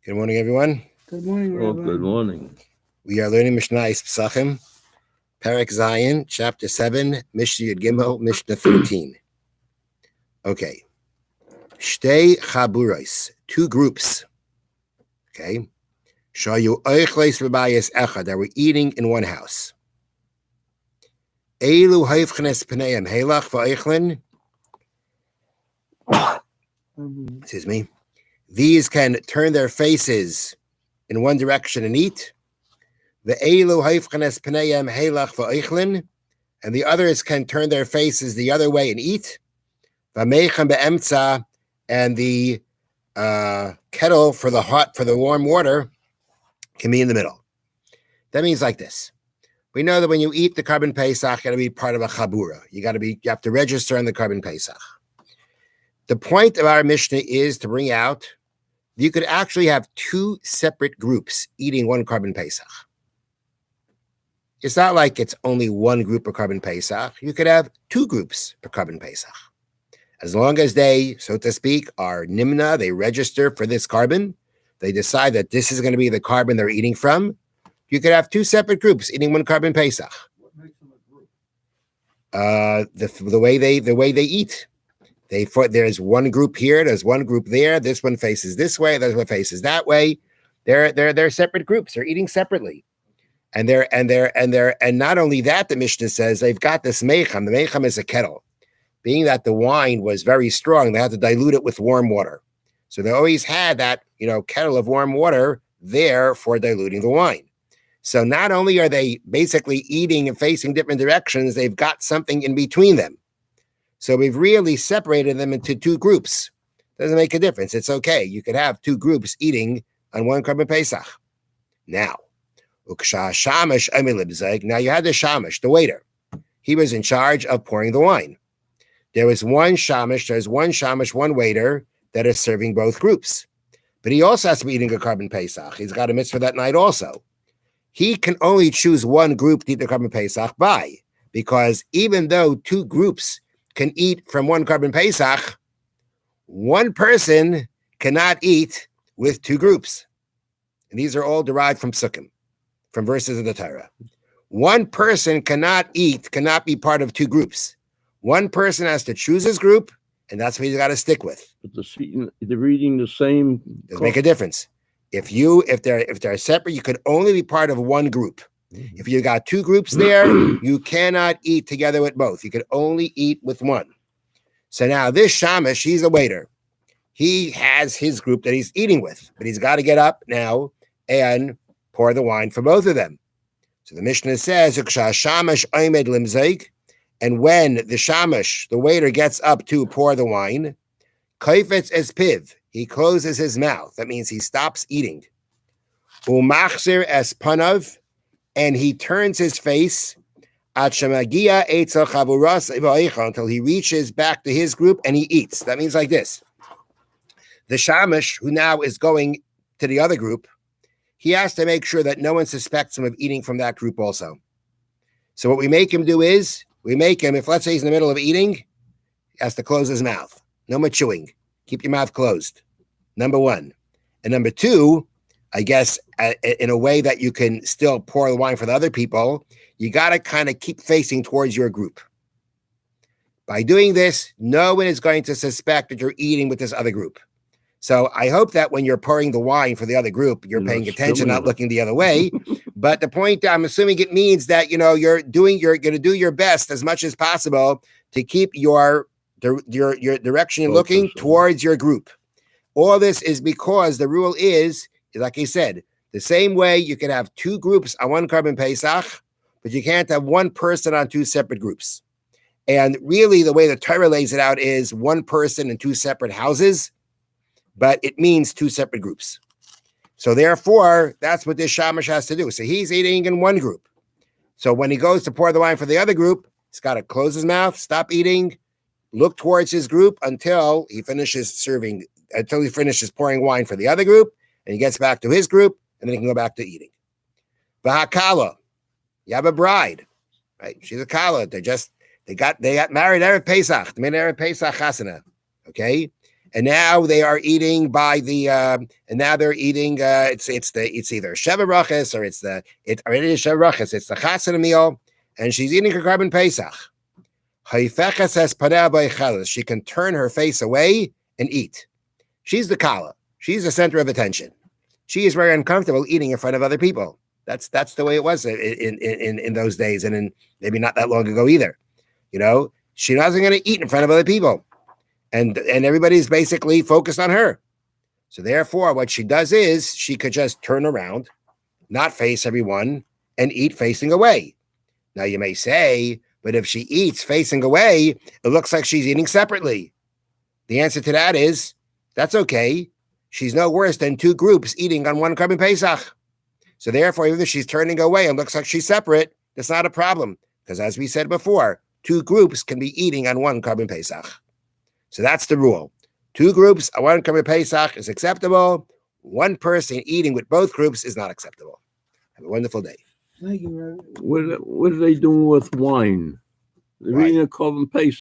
Good morning, everyone. Good morning, Rabbi. Good morning. We are learning Mishna Pesachim, Perek Zion, Chapter 7, Mishnah Yud Gimel, Mishnah 13. Okay. Shtei chaburos, two groups. Okay. Shayu oichleis v'bayis echad, that were eating in one house. Elu haifchenes pneim helach v'oichlin. Excuse me. These can turn their faces in one direction and eat. The elu haifchenes pneim helach v'oichlin, and the others can turn their faces the other way and eat. V'meichem be'emtza, and the kettle for the warm water can be in the middle. That means like this. We know that when you eat the carbon pesach, you got to be part of a chabura. You have to register on the carbon pesach. The point of our Mishnah is to bring out, you could actually have two separate groups eating one carbon pesach. It's not like it's only one group of carbon pesach. You could have two groups for carbon pesach. As long as they, so to speak, are nimna, they register for this carbon, they decide that this is going to be the carbon they're eating from, you could have two separate groups eating one carbon pesach. What makes them a group? The way they eat. There's one group here, there's one group there. This one faces this way, this one faces that way. They're separate groups. They're eating separately, and not only that, the Mishnah says they've got this meichem. The meichem is a kettle. Being that the wine was very strong, they had to dilute it with warm water. So they always had that, kettle of warm water there for diluting the wine. So not only are they basically eating and facing different directions, they've got something in between them. So we've really separated them into two groups. Doesn't make a difference. It's okay. You could have two groups eating on one carbon pesach. Now you had the shamash, the waiter. He was in charge of pouring the wine. There's one shamash, one waiter that is serving both groups. But he also has to be eating a carbon pesach. He's got a mitzvah that night also. He can only choose one group to eat the carbon pesach by, because even though two groups can eat from one carbon pesach, one person cannot eat with two groups. And these are all derived from Sukkim, from verses of the Torah. One person cannot be part of two groups. One person has to choose his group, and that's what he's got to stick with. But they're eating the same. Doesn't make a difference. If they're separate, you could only be part of one group. Mm-hmm. If you got two groups there, you cannot eat together with both. You could only eat with one. So now this shamash, he's a waiter. He has his group that he's eating with, but he's got to get up now and pour the wine for both of them. So the Mishnah says, and when the shamash, the waiter, gets up to pour the wine, kaifetz es piv, he closes his mouth. That means he stops eating. Umachzir es panav, and he turns his face until he reaches back to his group and he eats. That means like this. The shamash, who now is going to the other group, he has to make sure that no one suspects him of eating from that group also. So what we make him do is, if let's say he's in the middle of eating, he has to close his mouth. No more chewing. Keep your mouth closed. Number one. And number two, I guess, in a way that you can still pour the wine for the other people, you got to kind of keep facing towards your group. By doing this, no one is going to suspect that you're eating with this other group. So I hope that when you're pouring the wine for the other group, you're paying attention, not looking the other way. But the point, I'm assuming it means that, you're going to do your best as much as possible to keep your direction looking towards your group. All this is because the rule is, like I said, the same way you can have two groups on one carbon pesach, but you can't have one person on two separate groups. And really the way the Torah lays it out is one person in two separate houses, but it means two separate groups. So therefore, that's what this shamash has to do. So he's eating in one group. So when he goes to pour the wine for the other group, he's got to close his mouth, stop eating, look towards his group until he finishes pouring wine for the other group, and he gets back to his group, and then he can go back to eating. V'hakala, you have a bride, right? She's a kala. They got married Erev Pesach. They made Erev Pesach chasana, okay? and now they are eating by the and now they're eating it's either Sheva Brachas or it is Sheva Brachas, it's the Chassid meal, and she's eating her carbon Pesach. She can turn her face away and eat. She's the kala. She's the center of attention. She is very uncomfortable eating in front of other people. That's the way it was in those days, and in maybe not that long ago either. You know, she wasn't going to eat in front of other people, and everybody's basically focused on her. So therefore, what she does is she could just turn around, not face everyone, and eat facing away. Now you may say, but if she eats facing away, it looks like she's eating separately. The answer to that is, that's okay. She's no worse than two groups eating on one Korban Pesach. So therefore, even if she's turning away and looks like she's separate, that's not a problem. Because as we said before, two groups can be eating on one Korban Pesach. So that's the rule. Two groups on one Korban Pesach is acceptable. One person eating with both groups is not acceptable. Have a wonderful day. What are they doing with wine? They're Right. eating a Korban Pesach.